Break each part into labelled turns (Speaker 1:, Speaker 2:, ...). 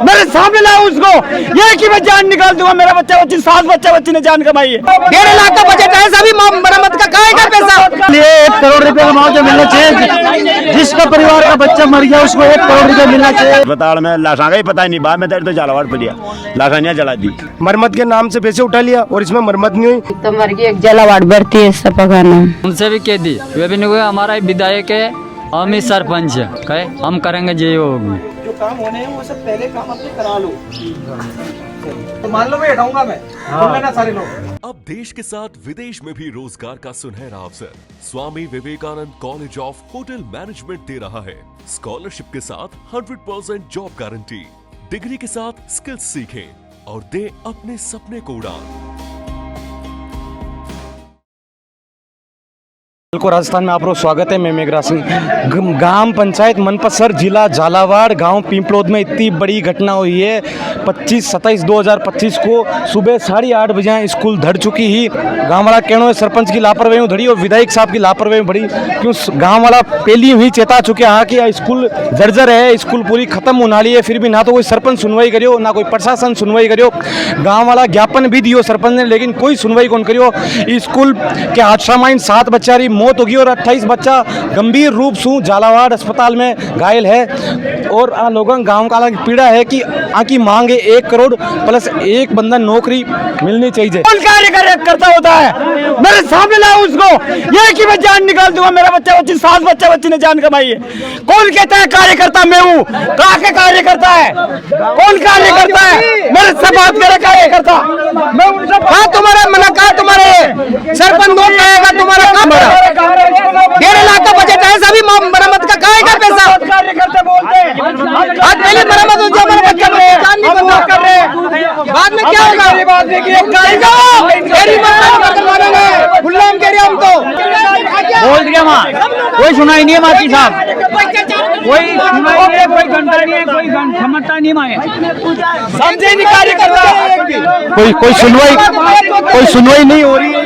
Speaker 1: मेरे सामने लाओ उसको, ये कि मैं जान निकाल दूंगा। मेरा बच्चा बच्ची 7 बच्चा बच्ची ने जान कमाई है।
Speaker 2: 1.5 लाख का बजट है, सभी मरम्मत का कहाँ का पैसा?
Speaker 3: ये 1 करोड़ रुपए का मुआवजा मिलना चाहिए। जिसका परिवार का बच्चा मर गया उसको 1 करोड़ रुपए मिलना चाहिए।
Speaker 4: अस्पताल में लाशा का ही पता नहीं, बाद में तो झालावाड़ पर दिया लाशानियाँ जला दी।
Speaker 3: मरम्मत के नाम से पैसे उठा लिया और इसमें मरम्मत नहीं हुई।
Speaker 5: तो मर गई एक झालावाड़ बढ़ती है सपा का नाम,
Speaker 6: उनसे भी कह दी वे भी नहीं हुए। हमारा विधायक है, हम ही सरपंच है, कहे हम करेंगे जे होगी।
Speaker 2: जो काम होने हैं वो सब पहले काम अपने करा लो, तो मान लो मैं हटाऊंगा मैं, सुन लेना सारे लोग।
Speaker 7: अब देश के साथ विदेश में भी रोजगार का सुनहरा अवसर Swami Vivekananda college of hotel management दे रहा है। स्कॉलरशिप के साथ 100% जॉब गारंटी, डिग्री के साथ स्किल्स सीखें और दे अपने सपने को उड़ान।
Speaker 3: को राजस्थान में आप लोग स्वागत है। मैं मेघराज सिंह। ग्राम पंचायत मनपसर, जिला झालावाड़, गांव पिंपलोद में इतनी बड़ी घटना हुई है। 25/27/2025 को सुबह 8:30 बजे स्कूल धड़ चुकी ही। गांव वाला कहना है सरपंच की लापरवाही धड़ी और विधायक साहब की लापरवाही बढ़ी, क्यों गांव वाला पहली ही चेता चुके हाँ कि स्कूल जर्जर है, स्कूल पूरी खत्म होने वाली है, फिर भी ना तो कोई सरपंच सुनवाई करियो ना कोई प्रशासन सुनवाई करियो। गाँव वाला ज्ञापन भी दियो सरपंच ने, लेकिन कोई सुनवाई कौन करियो। स्कूल के हादसा में 7 बच्चा मौत होगी और 28 बच्चा गंभीर रूप से झालावाड़ अस्पताल में घायल है। और लोगों गांव का पीड़ा है कि आकी मांग है 1 करोड़ प्लस 1 बंधन नौकरी मिलनी चाहिए।
Speaker 1: कौन कार्य करता होता है? मेरे सामने लाओ उसको, ये कि मैं जान निकाल दूंगा। मेरा बच्चा बच्ची 7 बच्चा बच्ची ने जान कमाई है। कौन कहता है कार्यकर्ता मैं हूँ? कहाँ के कार्यकर्ता है? कौन कार्य करता है? मेरे से बात करे कार्यकर्ता, मैं उनसे
Speaker 2: कहा तुम्हारा मना, कहा तुम्हारे सरपंच नोट कहेगा तुम्हारा काम है। 1.5 लाख का बजट है, सभी मरम्मत का कहाँ का पैसा?
Speaker 1: कार्यकर्ता बोलते हैं
Speaker 2: आज पहले मरम्मत हो जाए, हमारे बच्चा जान नहीं बंद कर रहे, बाद में क्या होगा? खुल्लाम कह रहे हम तो
Speaker 3: बोल दिया माँ, कोई सुनाई नहीं है माची साहब, कोई सुनाई नहीं है, कोई घंटा नहीं है, कोई समझता नहीं माए,
Speaker 1: समझे नहीं कार्यकर्ता।
Speaker 3: कोई सुनवाई नहीं हो रही है।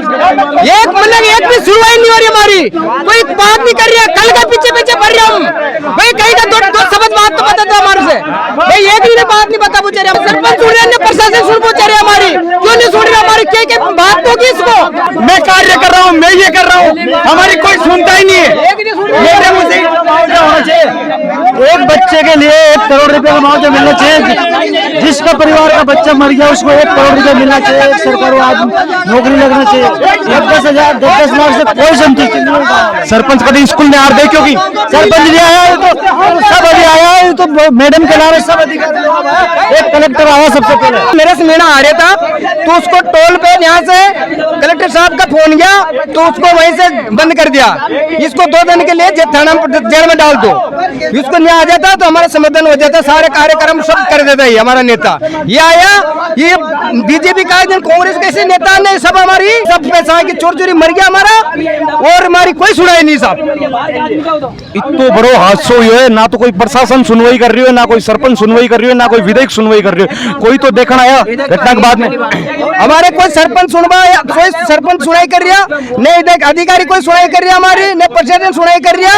Speaker 2: एक भी सुनवाई नहीं हो रही हमारी, कोई बात नहीं कर रही है। कल का पीछे पीछे पड़ रहे हम भाई, कहीं का दो शब्द बात तो बता दो हमारे से भाई, एक भी बात नहीं बता पूछ रहे। सरपंच सुन रहे, प्रशासन सुन पूछ रहे हमारी, क्यों नहीं सुन रहे हमारी? क्या बात होगी इसको?
Speaker 1: मैं कार्य कर रहा हूँ, मैं ये कर रहा हूँ, हमारी कोई सुनता ही नहीं है। मेरे मुझे होना चाहिए।
Speaker 3: एक बच्चे के लिए 1 करोड़ रुपए का मुआवजा मिलना चाहिए। जिसका परिवार का बच्चा मर गया उसको 1 करोड़ रुपए मिलना चाहिए। सरकार आज नौकरी लगना चाहिए। 10,000 10 लाख से कोई संतुष्टि नहीं होगा। सरपंच कभी स्कूल में हार दे, क्योंकि सरपंच भी आया है तो सब अभी आया है, तो मैडम के नाम सब अधिकारी, एक कलेक्टर आया सबसे पहले।
Speaker 2: मेरे से मेरा आ रहा था तो उसको टोल पे यहाँ से कलेक्टर साहब का फोन गया तो उसको वहीं से बंद कर दिया। इसको 2 दिन के लिए थाना जेल में डाल दो, इसको नहीं आ जाता तो हमारा समाधान हो जाता। सारे कार्यक्रम सब कर देता है हमारा नेता। ये आया, ये बीजेपी का कांग्रेस कैसे नेता ने सब हमारी सब पैसा की चोर चोरी मर गया हमारा, और हमारी कोई सुनाई नहीं साहब।
Speaker 3: इतना बड़ो हादसा हुआ है, ना तो कोई प्रशासन सुनवाई कर रही है, ना कोई सरपंच सुनवाई कर रही है, ना कोई विधायक सुनवाई कर रही है। कोई तो देखना आया घटना के बाद में।
Speaker 2: हमारे कोई सरपंच सुनाई कर रहा नहीं, देख अधिकारी कोई सुनाई कर रहा हमारी, न प्रशासन सुनाई कर रहा,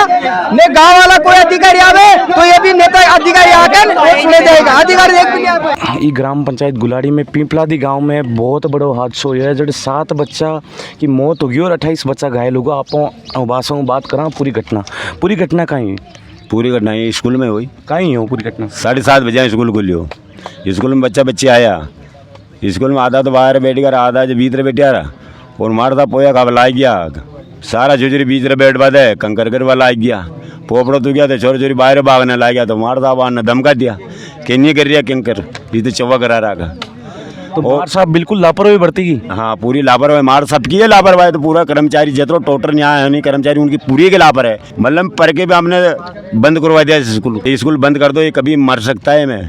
Speaker 2: न गांव वाला कोई अधिकारी आवे तो ये भी नेता अधिकारी आकर सुने जाएगा। अधिकारी एक भी नहीं आवे।
Speaker 3: ग्राम पंचायत गुलाड़ी में पिंपलादी गांव में बहुत बड़ो हादसा हुआ है, जब 7 बच्चा की मौत होगी और 28 बच्चा घायल होगा। आप बात करा पूरी घटना कहीं है?
Speaker 4: पूरी घटना ये स्कूल में हुई।
Speaker 3: कहीं हो पूरी घटना?
Speaker 4: 7:30 बजे स्कूल खुलियो। स्कूल में बच्चे आया, स्कूल में आधा तो बाहर बैठ कर, आधा जो भीतर बैठा रहा और मारता पोया का लाई गया। सारा चोरी बीच बैठ बात है, कंकर कर वाला आ गया, पोपड़ो तो गया तो चोरी बाहर भागने ला गया, तो मारता बाहर ने धमका दिया कि नहीं कर रहा कंकर, ये तो चौवा करा रहा।
Speaker 3: तो मार साहब बिल्कुल लापरवाही बरती की।
Speaker 4: हाँ, पूरी लापरवाही, मार सबकी है लापरवाही। तो पूरा कर्मचारी जितना टोटल यहाँ है नहीं कर्मचारी उनकी पूरी के लापर है। मतलब पर के भी हमने बंद करवा दिया स्कूल बंद कर दो, ये कभी मर सकता है। मैं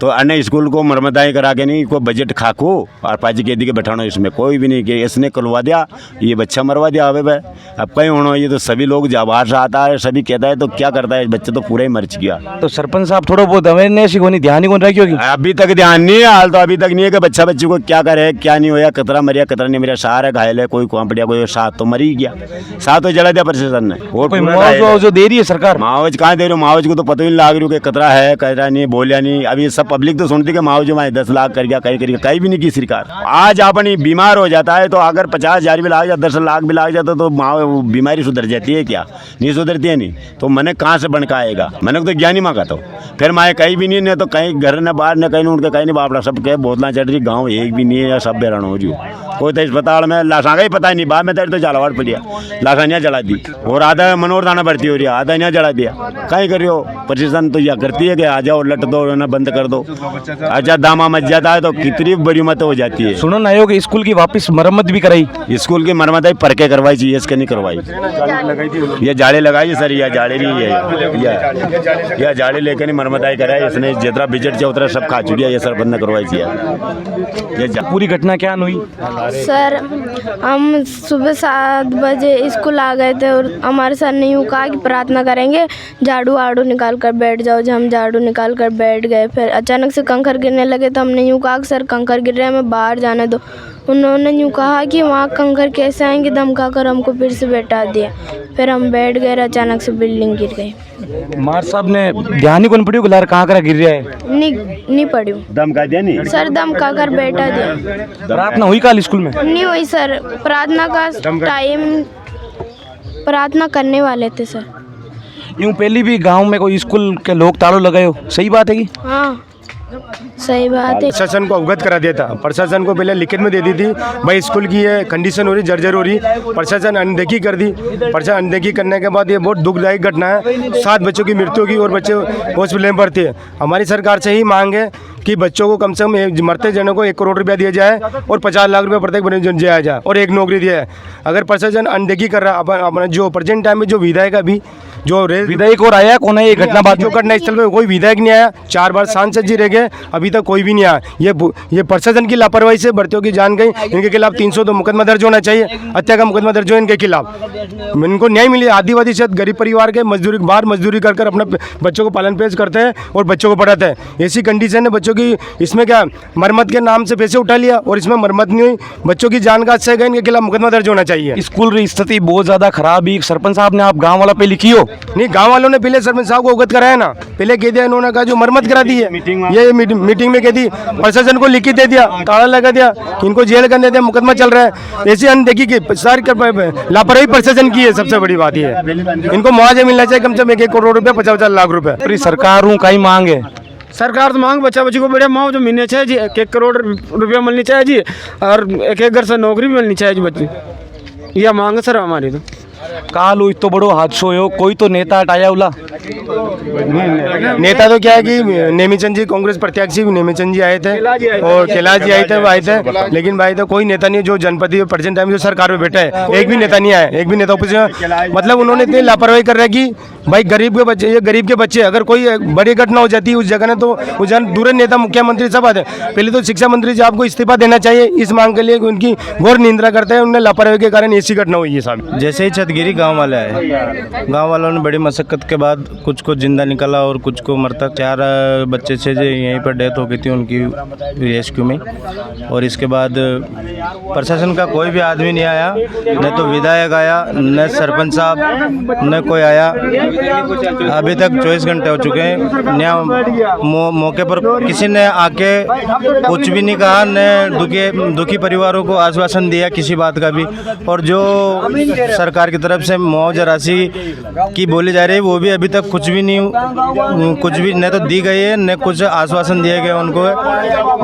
Speaker 4: तो अन्य स्कूल को मरम्मताई करा के नहीं, को बजट खाको और पाजी के दी के बैठाना, इसमें कोई भी नहीं कि इसने करवा दिया, ये बच्चा मरवा दिया। अबे भाई अब कहीं होना, ये तो सभी लोग जब बाहर से आता है सभी कहता है तो क्या करता है, बच्चा तो पूरा ही मर गया।
Speaker 3: तो सरपंच साहब थोड़ा बहुत अवेयरनेस ही ध्यान ही कौन रखी होगी?
Speaker 4: अभी तक ध्यान नहीं है, हाल तो अभी तक नहीं है कि बच्चा बच्ची को क्या करे क्या नहीं होया, कतरा मरिया कतरा नहीं मरिया, सारा घायल है, कोई कौन पड़िया, कोई 7 तो मर ही गया, 7 तो जला दिया प्रशासन ने। और
Speaker 3: मुआवजा जो दे रही है सरकार?
Speaker 4: मुआवजा कहाँ दे रही हो? मुआवजे को तो पता ही नहीं लाग रही कि कतरा है कतरा नहीं, बोलिया नहीं। अभी सब पब्लिक तो सुनती कि मुआवजे में 10 लाख कर गया, कहीं भी नहीं की सरकार। आज अपनी बीमार हो जाता है तो अगर 50,000 भी लाग जाए, 10 लाख भी लाग जाता तो बीमारी सुधर जाती है क्या? नहीं सुधरती है। नहीं तो मैंने कहाँ से बनका आएगा? मैंने तो ज्ञानी मांगा तो फिर माए कहीं भी नहीं तो कहीं घर न बाहर न कहीं उनके कहीं नहीं बापड़ा सब के बोतला चढ़ रही, गाँव एक भी नहीं है या सब बेरान हो जू। कोई तो अस्पताल में लाशा का ही पता नहीं, बाद में तो झालावाड़ पड़िया लाशा नहीं जला दी और आधा मनोर थाना भर्ती हो रही है, आधा नहीं जला दिया। कहीं करियो प्रशासन तो यह करती है कि आ जाओ लट दो ना बंद कर दो। अच्छा दामा मच जाता है तो कितनी बड़ी मत हो जाती है।
Speaker 3: सुनो ना आयोग स्कूल की वापस मरम्मत भी कराई,
Speaker 4: स्कूल की मरम्मत पर के करवाई चाहिए, इसके नहीं करवाई। ये जाले लगाई सर, यह जाले नहीं है, यह जाले लेकर नहीं मरम्मत आई कराई इसने, जितना बजट चाहिए उतना सब खा चुकी ये सर बंद करवाई चाहिए। ये
Speaker 3: पूरी घटना क्या हुई?
Speaker 8: सर हम सुबह 7 बजे स्कूल आ गए थे और हमारे सर ने यूँ कहा कि प्रार्थना करेंगे, झाड़ू वाड़ू निकाल कर बैठ जाओ। जब हम झाड़ू निकाल कर बैठ गए फिर अचानक से कंकर गिरने लगे तो हमने यूँ कहा कि सर कंकर गिर रहे हैं, हमें बाहर जाने दो। उन्होंने यूँ कहा कि वहाँ कंकर कैसे आएंगे, धमका कर हमको फिर से बैठा दिया। फिर हम बैठ गए, अचानक से बिल्डिंग गिर गई।
Speaker 3: मार साहब ने ध्यान ही कौन पड़ी गुलार कहाँ करा गिर रहा है?
Speaker 8: नहीं पड़ी
Speaker 4: धमका दिया नहीं
Speaker 8: सर, धमका कर बैठा दिया।
Speaker 3: प्रार्थना हुई कल स्कूल में?
Speaker 8: नहीं हुई सर, प्रार्थना का टाइम प्रार्थना करने वाले थे सर।
Speaker 3: यूँ पहले भी गांव में कोई स्कूल के लोग तालों लगाए हो, सही बात है कि?
Speaker 8: हाँ सही बात है।
Speaker 2: प्रशासन को अवगत करा दिया था, प्रशासन को पहले लिखित में दे दी थी भाई स्कूल की ये कंडीशन हो रही, जर्जर हो रही, प्रशासन अनदेखी कर दी। प्रशासन अनदेखी करने के बाद ये बहुत दुखदायक घटना है, 7 बच्चों की मृत्यु होगी और बच्चे हॉस्पिटल में भर्ती है। हमारी सरकार से ही मांग है कि बच्चों को कम से कम मरते जनों को 1 करोड़ रुपया दिया जाए और 50 लाख रुपये प्रत्येक बच्चे दिया जाए और 1 नौकरी दिया है। अगर प्रशासन अनदेखी कर रहा, अपना जो प्रेजेंट टाइम में जो विधायक अभी जो
Speaker 3: विधायक और आया कौन है? ये घटना बाद
Speaker 2: जो घटना स्थल पे कोई विधायक नहीं आया, 4 बार सांसद जी रह गए, अभी तक कोई भी नहीं आया। ये प्रशासन की लापरवाही से भर्तियों की जान गई। इनके खिलाफ 302 मुकदमा दर्ज होना चाहिए, हत्या का मुकदमा दर्ज हो इनके खिलाफ। इनको न्याय मिले। आदिवासी क्षेत्र गरीब परिवार के मजदूरी बाहर मजदूरी कर अपने बच्चों को पालन पेश करते हैं और बच्चों को पढ़ाते हैं। ऐसी कंडीशन है बच्चों की, इसमें क्या मरम्मत के नाम से पैसे उठा लिया और इसमें मरम्मत नहीं हुई, बच्चों की जान का हादसा गए, इनके खिलाफ मुकदमा दर्ज होना चाहिए।
Speaker 3: स्कूल की स्थिति बहुत ज्यादा खराब है। सरपंच साहब ने आप गाँव वाला पे लिखी हो?
Speaker 2: नहीं, गाँव वालों ने पहले सरपंच साहब को अवगत कराया ना, पहले कह दिया इन्होंने कहा जो मरम्मत करा दी है, ये मीटिंग में कह दी, प्रशासन को लिखित दे दिया, ताला लगा दिया, इनको जेल करने दिया, मुकदमा चल रहा है। ऐसी अनदेखी की सारी लापरवाही प्रशासन की है, सबसे बड़ी बात ये है। इनको मुआवजा मिलना चाहिए कम से कम 1 करोड़ रुपया, 50 लाख रुपए।
Speaker 3: सरकारों का ही मांग है,
Speaker 1: सरकार तो मांग बच्चा बच्ची को बढ़िया मुआवजा मिलना चाहिए जी, 1 करोड़ रुपया मिलनी चाहिए जी और एक घर से नौकरी भी मिलनी चाहिए जी बच्ची। यह मांग है सर हमारी। तो
Speaker 3: काल हुई तो बड़ो हादसो हो, कोई तो नेता हटाया उला?
Speaker 2: नेता तो क्या है कि नेमीचंद जी कांग्रेस प्रत्याशी नेमीचंद जी आए थे और कैलाश जी आए थे, लेकिन भाई तो कोई नेता नहीं जो जनपति प्रेजेंट टाइम जो सरकार में बैठा है, एक भी नेता नहीं आया, एक भी नेता ऑपोजिशन। मतलब उन्होंने इतनी लापरवाही कर रहा है कि भाई गरीब के बच्चे, ये गरीब के बच्चे, अगर कोई बड़ी घटना हो जाती है उस जगह ने तो उस जगह दूर नेता मुख्यमंत्री सब आते हैं। पहले तो शिक्षा मंत्री जी आपको इस्तीफा देना चाहिए इस मांग के लिए, उनकी घोर निंदा करते हैं, उन्हें लापरवाही के कारण ऐसी घटना हुई है साहब।
Speaker 9: जैसे ही छतगिरी गांव वाले आए, गांव वालों ने बड़ी मशक्कत के बाद कुछ को जिंदा निकाला और कुछ को मरतक। 4 बच्चे थे जो यहीं पर डेथ हो गई थी उनकी रेस्क्यू में। और इसके बाद प्रशासन का कोई भी आदमी नहीं आया, न तो विधायक आया, न सरपंच साहब, न कोई आया। अभी तक 24 घंटे हो चुके हैं, न मौके पर किसी ने आके कुछ भी नहीं कहा, न दुखी परिवारों को आश्वासन दिया किसी बात का भी। और जो सरकार की तरफ से मुआवजा राशि की बोली जा रही है वो भी अभी तक कुछ भी नहीं, कुछ भी न तो दी गई है न कुछ आश्वासन दिए गए उनको।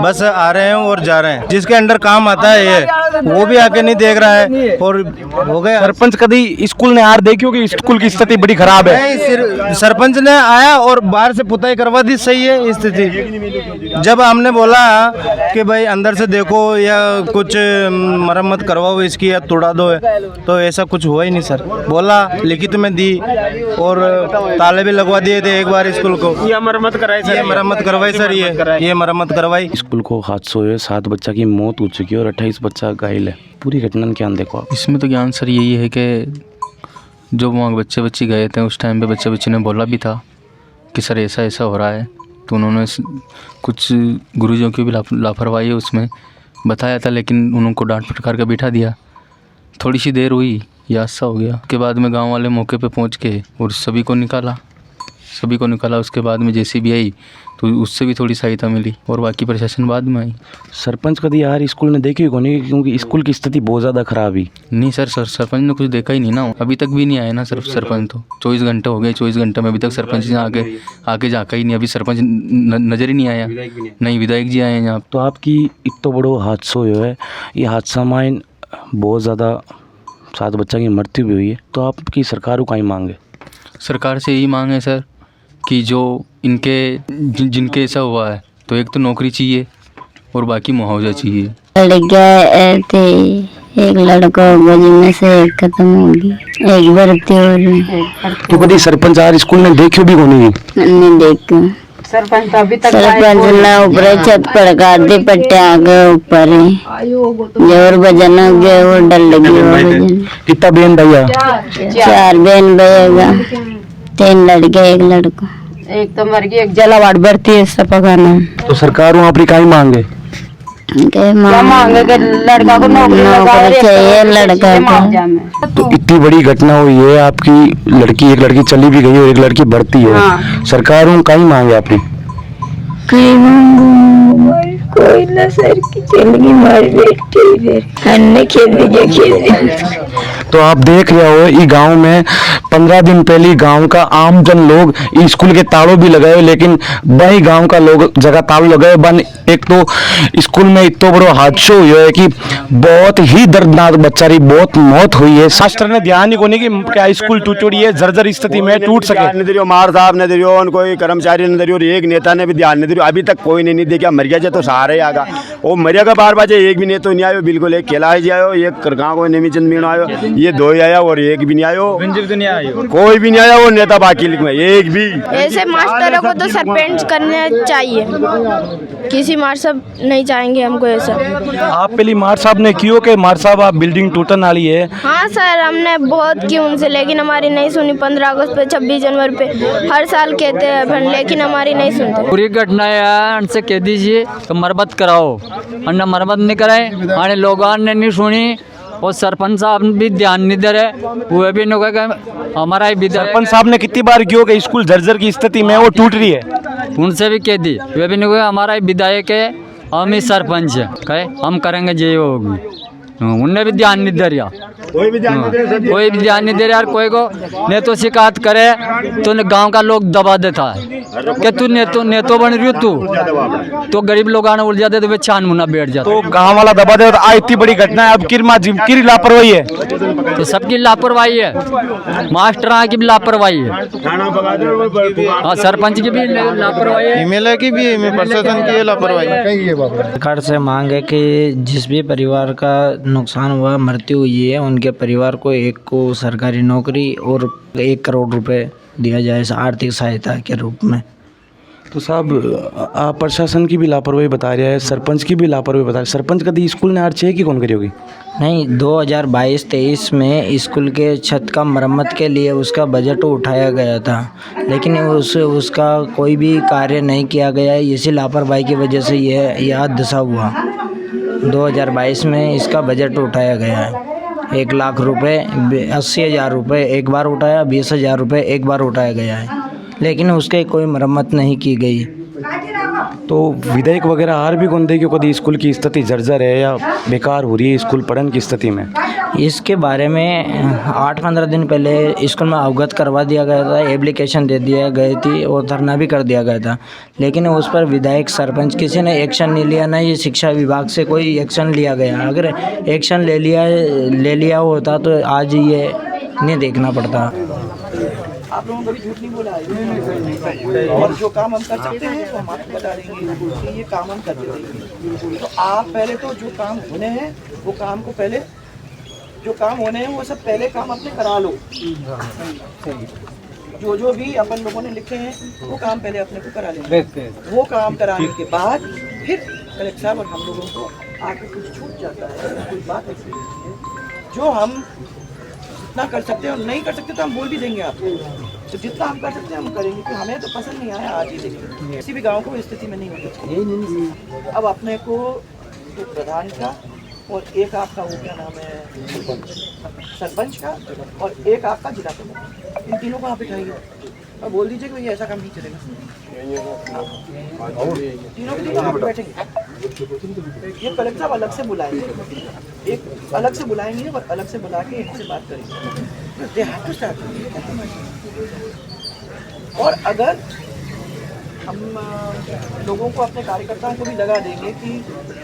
Speaker 9: बस आ रहे हैं और जा रहे हैं, जिसके अंडर काम आता है ये वो भी आके नहीं देख रहा है और हो गया।
Speaker 3: सरपंच कभी स्कूल ने हार देखी होगी, स्कूल की स्थिति बड़ी खराब है।
Speaker 9: सरपंच ने आया और बाहर से पुताई करवा दी, सही है स्थिति। जब हमने बोला कि भाई अंदर से देखो या कुछ मरम्मत करवाओ इसकी या तोड़ा दो, तो ऐसा कुछ हुआ ही नहीं सर। बोला लिखित में दी और ताले भी लगवा दिए थे एक बार स्कूल को।
Speaker 1: ये मरम्मत कराई सर,
Speaker 9: ये मरम्मत करवाई सर, ये मरम्मत करवाई।
Speaker 3: स्कूल को हादसा हुए, 7 बच्चा की मौत हो चुकी है और 28 बच्चा घायल है। पूरी घटना में क्या देखो आप?
Speaker 10: इसमें तो ज्ञान सर यही है कि जो वहाँ बच्चे गए थे उस टाइम पे बच्चे ने बोला भी था कि सर ऐसा ऐसा हो रहा है, तो उन्होंने कुछ गुरुजियों की भी लापरवाही है उसमें बताया था, लेकिन उनको डांट फटकार कर बिठा दिया। थोड़ी सी देर हुई, ये हादसा हो गया। उसके बाद में गांव वाले मौके पे पहुंच के और सभी को निकाला। सभी को निकाला। उसके बाद में जेसीबी आई तो उससे भी थोड़ी सहायता मिली और बाकी प्रशासन बाद में आई।
Speaker 3: सरपंच कभी यार स्कूल ने देखी को नहीं, क्योंकि स्कूल की स्थिति बहुत ज़्यादा खराब ही।
Speaker 10: नहीं सर, सरपंच ने कुछ देखा ही नहीं ना, अभी तक भी नहीं आया ना। सिर्फ सरपंच तो 24 घंटे हो गए, 24 घंटे में अभी तक सरपंच ने आगे झाँका ही नहीं। अभी सरपंच नज़र ही नहीं आया, नहीं विधायक जी आए हैं यहाँ।
Speaker 3: तो आपकी इतना बड़ो हादसा हुआ है, ये हादसा में बहुत ज़्यादा 7 बच्चा की मृत्यु भी हुई है, तो आपकी सरकार को कहीं मांगे?
Speaker 10: सरकार से यही मांग है सर कि जो जिनके ऐसा हुआ है तो एक तो नौकरी चाहिए और बाकी मुआवजा चाहिए।
Speaker 5: लड़कियां थे, एक लड़का होगा जिनमें से एक खत्म होगी, एक भर्ती हो रही।
Speaker 3: तो कभी सरपंच यार स्कूल में देखियो भी को नहीं
Speaker 5: देखो सरपंच तो अभी तक ना ऊपर छत पर गादी पट्टे आ गए ऊपर जोर बजन हो गया, वो डर लगी।
Speaker 3: कितना बहन भैया?
Speaker 5: 4 बहन भैया, 3 लड़के 1 लड़का। एक तो मर गई, एक झालावाड़ भर्ती है सपा का नाम।
Speaker 3: तो सरकार आपकी कहीं मांगे?
Speaker 5: क्या मांगे कि लड़का को नौकरी चाहिए, लड़का को।
Speaker 3: तो इतनी बड़ी घटना हुई है, आपकी एक लड़की चली भी गई और एक लड़की भर्ती है।
Speaker 5: हाँ।
Speaker 3: सरकार कहीं मांगे आपकी?
Speaker 5: कहीं मांगू कोई ना सर की चलेगी मारी बेटी फिर अन्य खेती।
Speaker 3: तो आप देख रहे हो ये गांव में 15 दिन पहले गांव का आम जन लोग स्कूल के तालों भी लगाए, लेकिन वही गांव का लोग जगह तालों लगाए बन। एक तो स्कूल में इतना बड़ा हादसा हुआ है कि बहुत ही दर्दनाक बच्चा रही, बहुत मौत हुई है। शास्त्र ने ध्यान नहीं कोनी कि क्या स्कूल टूटी है, जर्जर स्थिति में टूट सके।
Speaker 4: मार साहब ने दे कोई कर्मचारी ने दे, एक नेता ने भी ध्यान नहीं दिया। अभी तक कोई नहीं देखा, मर गया तो सहारा ही आगा। वो मरिया का 12 बजे एक भी नेता नहीं आयो, बिल्कुल एक केला ही आयो, एक गाँव को नेमीचंद मीण आयो, ये 2 ही आया और एक भी नहीं आयो, कोई भी नहीं आया वो नेता बाकी में एक भी।
Speaker 8: ऐसे मास्टरों को तो सरपंच करने चाहिए, किसी मार साहब नहीं चाहेंगे हमको ऐसा।
Speaker 3: आप पहली मार साहब ने क्यों कि मार साहब आप बिल्डिंग टूटने वाली है?
Speaker 8: हाँ सर, हमने बहुत की उनसे, लेकिन हमारी नहीं सुनी। 15 अगस्त पे 26 जनवरी पे हर साल कहते हैं, लेकिन हमारी नहीं सुनते।
Speaker 6: पूरी घटना है उनसे कह दीजिए तो मरम्मत कराओ, अन्ना मरम्मत नहीं कराए, आने लोगों ने नहीं सुनी और सरपंच साहब भी ध्यान नहीं दे रहे, वो भी नहीं कहा हमारा ही विधायक।
Speaker 3: सरपंच साहब ने कितनी बार क्यों कि स्कूल जर्जर की स्थिति में वो टूट रही है,
Speaker 6: उनसे भी कह दी, वे भी नहीं कहा हमारा ही विधायक है, हम ही सरपंच है, कहे हम करेंगे जे होगी। उनने भी ध्यान नहीं दे रहा, कोई भी ध्यान नहीं दे रहा यार। कोई को ने तो शिकायत करे तो गांव का लोग दबा देता है कि तू नेतो बन रही हो, तू तो गरीब लोग आने उड़ जाते तो वे छान मुना बैठ जाते।
Speaker 3: तो गांव वाला दबा दे। आज इतनी बड़ी घटना है, अब किर लापरवाही है,
Speaker 6: तो सबकी लापरवाही है, मास्टर की भी लापरवाही है, हाँ सरपंच की भी लापरवाही है,
Speaker 9: एमएलए की भी, प्रशासन की लापरवाही।
Speaker 11: सरकार से मांग है कि जिस भी परिवार का नुकसान हुआ, मृत्यु हुई है, उनके परिवार को एक को सरकारी नौकरी और 1 करोड़ रुपए दिया जाए आर्थिक सहायता के रूप में।
Speaker 3: तो साहब आप प्रशासन की भी लापरवाही बता रहे हैं, सरपंच की भी लापरवाही बता रहे हैं। सरपंच कभी स्कूल ने आर है कि कौन करी होगी?
Speaker 11: नहीं, 2022-23 में स्कूल के छत का मरम्मत के लिए उसका बजट उठाया गया था, लेकिन उसका कोई भी कार्य नहीं किया गया। इसी लापरवाही की वजह से यह हादसा हुआ। 2022 में इसका बजट उठाया गया है, 1 लाख रुपए, 80,000 रुपये एक बार उठाया, 20,000 रुपये एक बार उठाया गया है, लेकिन उसके कोई मरम्मत नहीं की गई।
Speaker 3: तो विधायक वगैरह आर भी कौन दे कि कभी स्कूल की स्थिति जर्जर है या बेकार हो रही है स्कूल पढ़ने की स्थिति में?
Speaker 11: इसके बारे में 8-15 दिन पहले स्कूल में अवगत करवा दिया गया था, एप्लीकेशन दे दिया गई थी और धरना भी कर दिया गया था, लेकिन उस पर विधायक सरपंच किसी ने एक्शन नहीं लिया, ना ये शिक्षा विभाग से कोई एक्शन लिया गया। अगर एक्शन ले लिया होता तो आज ये नहीं देखना पड़ता।
Speaker 2: आप लोगों को भी झूठ नहीं बोला है, और जो काम हम कर सकते हैं तो हम आपको बता देंगे कि ये काम हम कर देंगे। तो आप पहले तो जो काम होने हैं वो काम को पहले, जो काम होने हैं वो सब पहले काम अपने करा लो। जो भी अपन लोगों ने लिखे हैं वो काम पहले अपने को करा लेंगे। वो काम कराने के बाद फिर कलेक्टर साहब और हम लोगों को आके कुछ छूट जाता है, कोई बात ऐसी है जो हम जितना कर सकते हैं और नहीं कर सकते तो हम बोल भी देंगे आपको। तो जितना हम कर सकते हैं हम करेंगे, कि हमें तो पसंद नहीं आया आज ही देखिए, किसी भी गांव को स्थिति में नहीं होती। अब अपने को तो प्रधान का और एक आपका वो क्या नाम है सरपंच का और एक आपका जिला प्रमुख, इन तीनों को आप बिठाइए। और बोल दीजिए कि भैया ऐसा काम नहीं चलेगा। तीनों के तीनों आप बैठेंगे। ये कलेक्टर साहब अलग से बुलाएंगे, एक अलग से बुलाएंगे और अलग से बुला के इनसे बात करेंगे। They have to start. और अगर हम लोगों को, अपने कार्यकर्ताओं को भी लगा देंगे कि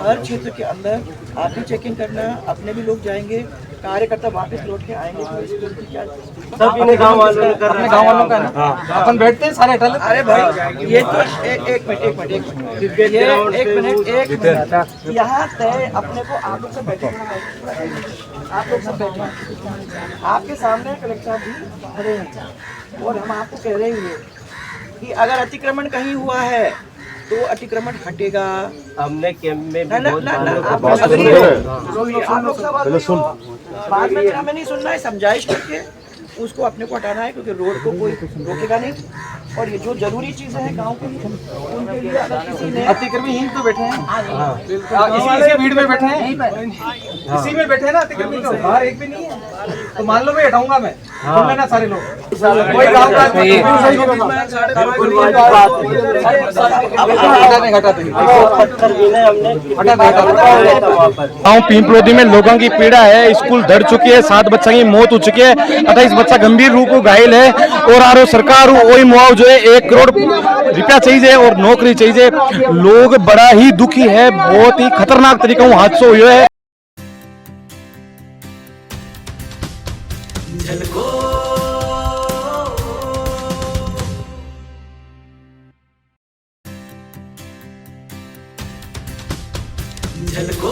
Speaker 2: हर क्षेत्र के अंदर आप भी चेकिंग करना, अपने भी लोग जाएंगे, कार्यकर्ता वापस लौट के आएंगे तो इसकी क्या सब इन्हें गांव वालों ने करना, गांव वालों का ना अपन बैठते हैं सारे अटल। अरे भाई ये तो एक मिनट यहाँ तय अपने को आप लोग से बैठे, आप लोग सब बैठे, आपके सामने कलेक्टर साहब भी खड़े हैं और हम आपको कह रहे हैं कि अगर अतिक्रमण कहीं हुआ है तो अतिक्रमण हटेगा। हमने कैंप में भी बाद में हमें नहीं सुनना है, समझाइश करके उसको अपने को हटाना है, क्योंकि रोड को कोई रोकेगा नहीं। और ये जो जरूरी चीजें हैं गांव के लिए, उनके लिए अगर किसी ने अतिक्रमी यहीं तो बैठे हैं, इसी भीड़ में बैठे हैं, इसी में बैठे हैं ना अतिक्रमी, तो बाहर एक भी नहीं है, तो मान लो मैं हटाऊंगा, मैं सुन लेना सारे लोग, कोई गाँव का
Speaker 3: गाँव पिंपलोदी में लोगों की पीड़ा है। स्कूल धड़ चुकी है, 7 बच्चों की मौत हो चुकी है, 28 बच्चा गंभीर रूप में घायल है। और आरो सरकार वही मुआवजा 1 करोड़ रुपया चाहिए और नौकरी चाहिए। लोग बड़ा ही दुखी है, बहुत ही खतरनाक तरीका हादसा हुआ है।
Speaker 7: झलको